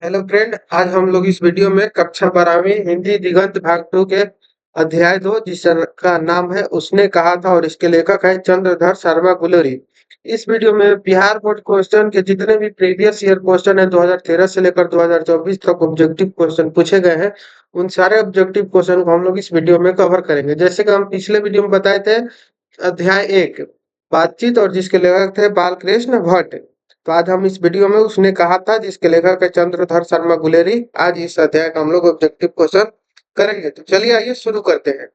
Hello friend, आज हम लोग इस वीडियो में कक्षा 12वीं हिंदी दिगंत भाग 2 के अध्याय 2 जिसका नाम है उसने कहा था और इसके लेखक है चंद्रधर शर्मा गुलेरी। इस वीडियो में बिहार बोर्ड क्वेश्चन के जितने भी प्रीवियस ईयर क्वेश्चन है 2013 से लेकर 2024 तक ऑब्जेक्टिव क्वेश्चन पूछे गए हैं। उन सारे ऑब्जेक्टिव क्वेश्चन को हम लोग इस वीडियो में कवर करेंगे। जैसे कि हम पिछले वीडियो में बताए थे, अध्याय 1 बातचीत और जिसके लेखक थे बालकृष्ण भट्ट। तो आज हम इस वीडियो में उसने कहा था जिसके लेखक है चंद्रधर शर्मा गुलेरी। आज इस अध्याय का हम लोग ऑब्जेक्टिव क्वेश्चन करेंगे। तो चलिए आइए शुरू करते हैं।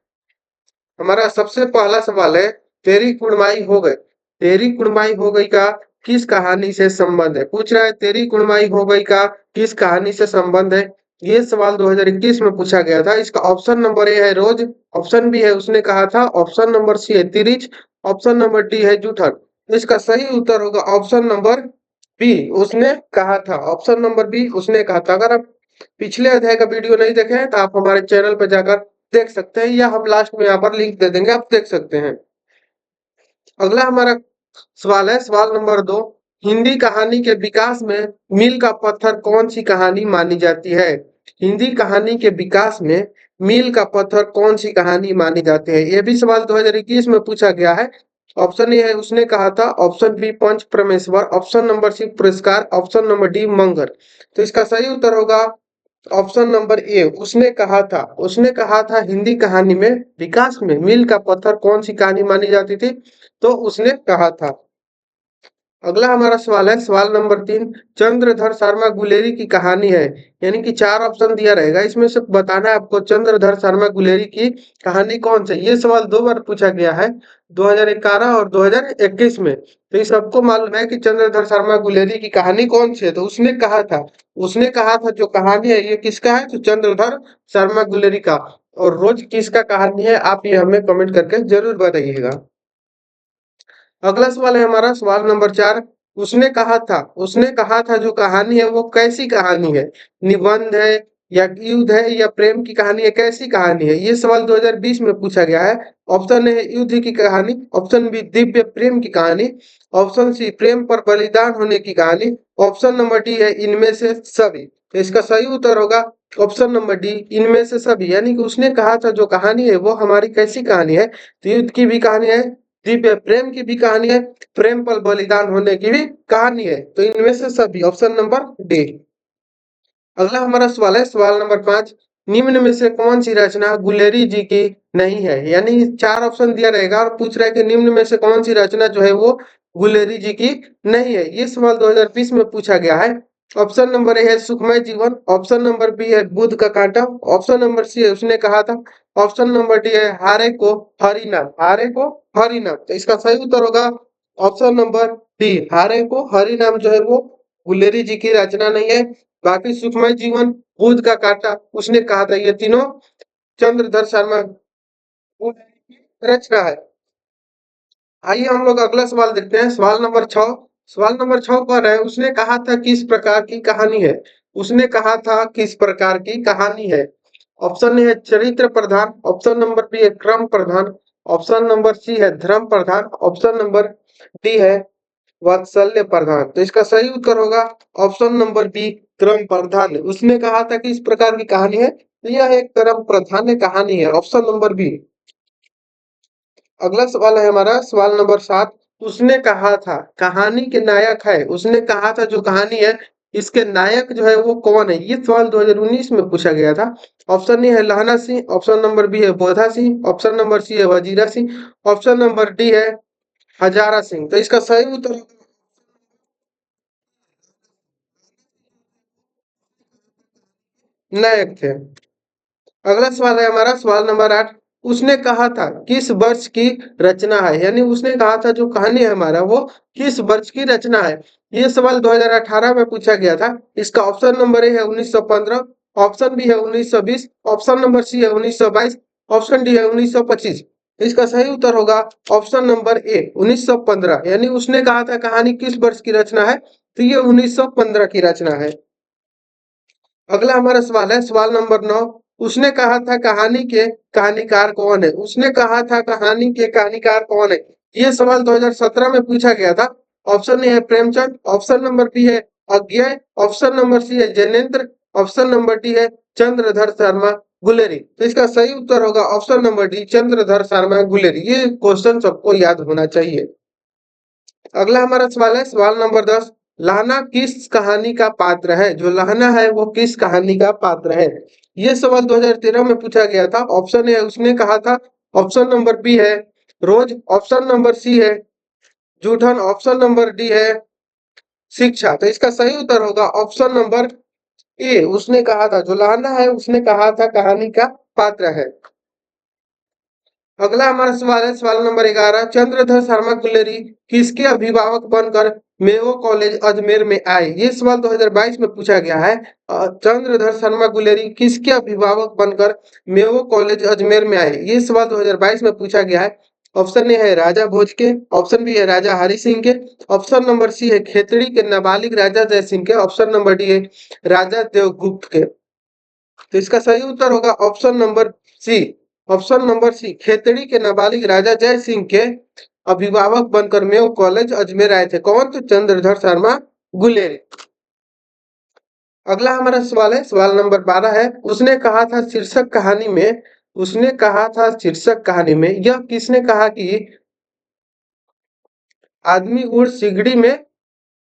हमारा सबसे पहला सवाल है, तेरी कुड़माई हो गई। तेरी कुड़माई हो गई का किस कहानी से संबंध है? पूछ रहा है तेरी कुड़माई हो गई का किस कहानी से संबंध है। ये सवाल 2021 में पूछा गया था। इसका ऑप्शन नंबर ए है रोज, ऑप्शन बी है उसने कहा था, ऑप्शन नंबर सी है तिरिच, ऑप्शन नंबर डी है जूठन। तो इसका सही उत्तर होगा ऑप्शन नंबर बी, उसने कहा था। ऑप्शन नंबर बी, उसने कहा था। अगर आप पिछले अध्याय का वीडियो नहीं देखे हैं तो आप हमारे चैनल पर जाकर देख सकते हैं, या हम लास्ट में यहाँ पर लिंक दे देंगे, आप देख सकते हैं। अगला हमारा सवाल है, सवाल नंबर 2, हिंदी कहानी के विकास में मील का पत्थर कौन सी कहानी मानी जाती है? हिंदी कहानी के विकास में मील का पत्थर कौन सी कहानी मानी जाती है? यह भी सवाल 2021 में पूछा गया है। ऑप्शन ए है उसने कहा था, ऑप्शन बी पंच परमेश्वर, ऑप्शन नंबर सी पुरस्कार, ऑप्शन नंबर डी मंगल। तो इसका सही उत्तर होगा ऑप्शन नंबर ए, उसने कहा था। उसने कहा था हिंदी कहानी में विकास में मील का पत्थर कौन सी कहानी मानी जाती थी? तो उसने कहा था। अगला हमारा सवाल है, सवाल नंबर 3, चंद्रधर शर्मा गुलेरी की कहानी है। यानी कि 4 ऑप्शन दिया रहेगा, इसमें से बताना है आपको चंद्रधर शर्मा गुलेरी की कहानी कौन सी। ये सवाल 2 बार पूछा गया है, 2011 और 2021 में। तो इस सबको मालूम है कि चंद्रधर शर्मा गुलेरी की कहानी कौन सी है। तो उसने कहा था, उसने कहा था जो कहानी है ये किसका है? तो चंद्रधर शर्मा गुलेरी का। और रोज किसका कहानी है आप ये हमें कमेंट करके जरूर बताइएगा। अगला सवाल है हमारा, सवाल नंबर 4, उसने कहा था जो कहानी है वो कैसी कहानी है? निबंध है या युद्ध है या प्रेम की कहानी है, कैसी कहानी है? ये सवाल 2020 में पूछा गया है। ऑप्शन ए है युद्ध की कहानी, ऑप्शन बी दिव्य प्रेम की कहानी, ऑप्शन सी प्रेम पर बलिदान होने की कहानी, ऑप्शन नंबर डी है इनमें से सभी। तो इसका सही उत्तर होगा ऑप्शन नंबर डी, इनमें से सभी। यानी कि उसने कहा था जो कहानी है वो हमारी कैसी कहानी है? तो युद्ध की भी कहानी है, दिव्य प्रेम की भी कहानी है, प्रेम पर बलिदान होने की भी कहानी है। तो इनमें से सभी, ऑप्शन नंबर डी। अगला हमारा सवाल है, सवाल नंबर 5, निम्न में से कौन सी रचना गुलेरी जी की नहीं है? यानी 4 ऑप्शन दिया रहेगा और पूछ रहा है कि निम्न में से कौन सी रचना जो है वो गुलेरी जी की नहीं है। ये सवाल 2020 में पूछा गया है। ऑप्शन नंबर ए है सुखमय जीवन, ऑप्शन नंबर बी है बुध का कांटा, ऑप्शन नंबर सी है उसने कहा था, ऑप्शन नंबर डी है हारे को हरि नाम। हारे को हरि नाम। तो इसका सही उत्तर होगा ऑप्शन नंबर डी, हारे को हरि नाम जो है वो गुलेरी जी की रचना नहीं है। बाकी सुखमय जीवन, बुध का कांटा, उसने कहा था। ये तीनों चंद्रधर शर्मा गुलेरी की रचना है। आइए हम लोग अगला सवाल देखते हैं, सवाल नंबर 6। सवाल नंबर 6 पर है, उसने कहा था किस प्रकार की कहानी है? उसने कहा था किस प्रकार की कहानी है? ऑप्शन ए है चरित्र प्रधान, ऑप्शन नंबर बी है क्रम प्रधान, ऑप्शन नंबर सी है धर्म प्रधान, ऑप्शन नंबर डी है वात्सल्य प्रधान। तो इसका सही उत्तर होगा ऑप्शन नंबर बी, क्रम प्रधान। उसने कहा था कि इस प्रकार की कहानी है, तो यह एक क्रम प्रधान कहानी है, ऑप्शन नंबर बी। अगला सवाल है हमारा, सवाल नंबर 7, उसने कहा था कहानी के नायक है। उसने कहा था जो कहानी है इसके नायक जो है वो कौन है? ये सवाल 2019 में पूछा गया था। ऑप्शन ए है लहना सिंह, ऑप्शन नंबर बी है बोधा सिंह, ऑप्शन नंबर सी है Wazira Singh, option number D है हजारा सिंह। तो इसका सही उत्तर नायक थे। अगला सवाल है हमारा, सवाल नंबर 8, उसने कहा था किस वर्ष की रचना है? यानी उसने कहा था जो कहानी है हमारा वो किस वर्ष की रचना है? ये सवाल 2018 में पूछा गया था। इसका ऑप्शन नंबर ए है 1915, ऑप्शन बी है 1920, ऑप्शन नंबर सी है 1922, ऑप्शन डी है 1925। इसका सही उत्तर होगा ऑप्शन नंबर ए 1915। यानी उसने कहा था कहानी किस वर्ष की रचना है? तो ये 1915 की रचना है। अगला हमारा सवाल है, सवाल नंबर 9, उसने कहा था कहानी के कहानीकार कौन है? उसने कहा था कहानी के कहानीकार कौन है? ये सवाल 2017 में पूछा गया था। ऑप्शन ए है प्रेमचंद, ऑप्शन नंबर बी है अज्ञेय, ऑप्शन नंबर सी है जैनेन्द्र, ऑप्शन नंबर डी है चंद्रधर शर्मा गुलेरी। तो इसका सही उत्तर होगा option number D Chandradhar Sharma Guleri. ये क्वेश्चन सबको याद होना चाहिए। अगला हमारा सवाल है सवाल नंबर 10। लहना किस कहानी का पात्र है? जो लहना है वो किस कहानी का पात्र है? ये सवाल 2013 में पूछा गया था। ऑप्शन है उसने कहा था, ऑप्शन नंबर बी है रोज, ऑप्शन नंबर सी है जूठन, ऑप्शन नंबर डी है शिक्षा। तो इसका सही उत्तर होगा ऑप्शन नंबर ए, उसने कहा था। जो लहना है उसने कहा था कहानी का पात्र है। अगला हमारा सवाल है सवाल नंबर 11। चंद्रधर शर्मा गुलेरी किसके अभिभावक बनकर मेयो कॉलेज अजमेर में आए? ये सवाल 2022 में पूछा गया है। चंद्रधर शर्मा गुलेरी किसके अभिभावक बनकर मेयो कॉलेज अजमेर में आए? ये सवाल 2022 में पूछा गया है। ऑप्शन ए है राजा भोज के, ऑप्शन बी है राजा हरि सिंह के, ऑप्शन नंबर सी है खेतड़ी के नाबालिग राजा जय सिंह के, ऑप्शन नंबर डी है राजा देवगुप्त के। तो इसका सही उत्तर होगा option number C. Option number C, Khetri के नाबालिग राजा जय सिंह के अभिभावक बनकर मेयो कॉलेज अजमेर आए थे। कौन? तो चंद्रधर शर्मा गुलेरी। अगला हमारा सवाल है सवाल नंबर 12 है। उसने कहा था शीर्षक कहानी में, उसने कहा था शीर्षक कहानी में यह किसने कहा कि आदमी उड़ सिगड़ी में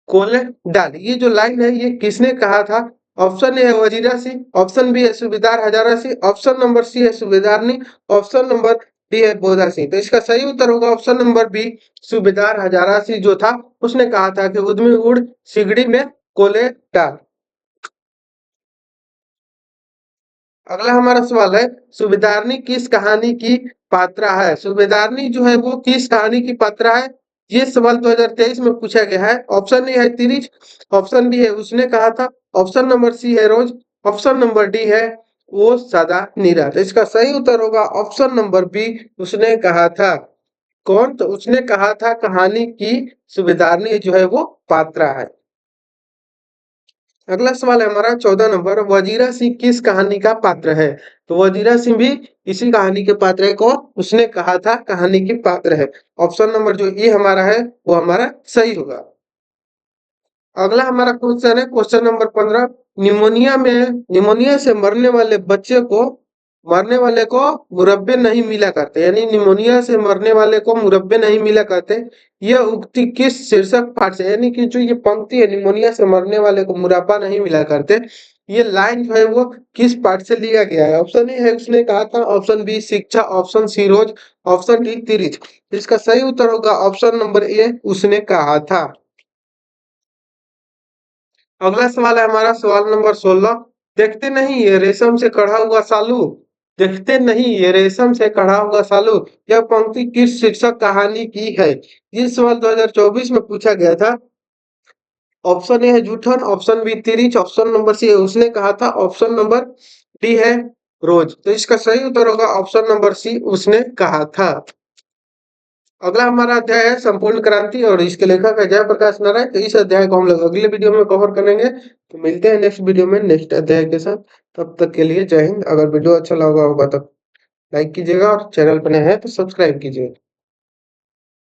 कोले डाल? ये जो लाइन है ये किसने कहा था? ऑप्शन ए है वजीरा सिंह, ऑप्शन बी है सूबेदार हजारा सिंह, ऑप्शन नंबर सी है सूबेदारनी, ऑप्शन नंबर डी है बोधा सिंह। तो इसका सही उत्तर होगा ऑप्शन नंबर बी सूबेदार हजारा सिंह जो था उसने कहा था कि उद्यमी उड़ सिगड़ी में कोले डाल। अगला हमारा सवाल है सूबेदारनी किस कहानी की पात्रा है? सूबेदारनी जो है वो किस कहानी की पात्रा है? ये सवाल 2023 में पूछा गया है। ऑप्शन ए है तिरिच, ऑप्शन बी है उसने कहा था, ऑप्शन नंबर सी है रोज, ऑप्शन नंबर डी है वो सदा नीरा। तो इसका सही उत्तर होगा ऑप्शन नंबर बी उसने कहा था। कौन? तो उसने कहा था कहानी की सूबेदारनी जो है वो पात्रा है। अगला सवाल है हमारा 14 नंबर। वजीरा सिंह किस कहानी का पात्र है? तो वजीरा सिंह भी इसी कहानी के पात्र है। कौन? उसने कहा था कहानी के पात्र है। ऑप्शन नंबर जो ये हमारा है वो हमारा सही होगा। अगला हमारा क्वेश्चन है क्वेश्चन नंबर 15। निमोनिया से मरने वाले को मुरब्बे नहीं मिला करते, यानी निमोनिया से मरने वाले को मुरब्बे नहीं मिला करते। यह उक्ति किस शीर्षक पाठ से, यानी कि जो ये पंक्ति है निमोनिया से मरने वाले को मुरब्बा नहीं मिला करते, ये लाइन जो है वो किस पाठ से लिया गया है? ऑप्शन ए है उसने कहा था, ऑप्शन बी शिक्षा, ऑप्शन सी रोज, ऑप्शन डी तिरिच। इसका सही उत्तर होगा ऑप्शन नंबर ए उसने कहा था। अगला सवाल है हमारा सवाल नंबर 16। देखते नहीं ये रेशम से कढ़ा हुआ सालू, देखते नहीं ये रेशम से कढ़ा हुआ सालू, यह पंक्ति किस शीर्षक कहानी की है? ये सवाल 2024 में पूछा गया था। ऑप्शन ए है Joothan, option B Tirich, option number C है उसने कहा था, ऑप्शन नंबर डी है रोज। तो इसका सही उत्तर होगा ऑप्शन नंबर सी उसने कहा था। अगला हमारा अध्याय है संपूर्ण क्रांति और इसके लेखक है जयप्रकाश नारायण। तो इस अध्याय को हम लोग अगले वीडियो में कवर करेंगे। तो मिलते हैं नेक्स्ट वीडियो में नेक्स्ट अध्याय के साथ। तब तक के लिए जय हिंद। अगर वीडियो अच्छा लगा होगा तो लाइक कीजिएगा और चैनल पर नए हैं तो सब्सक्राइब कीजिएगा।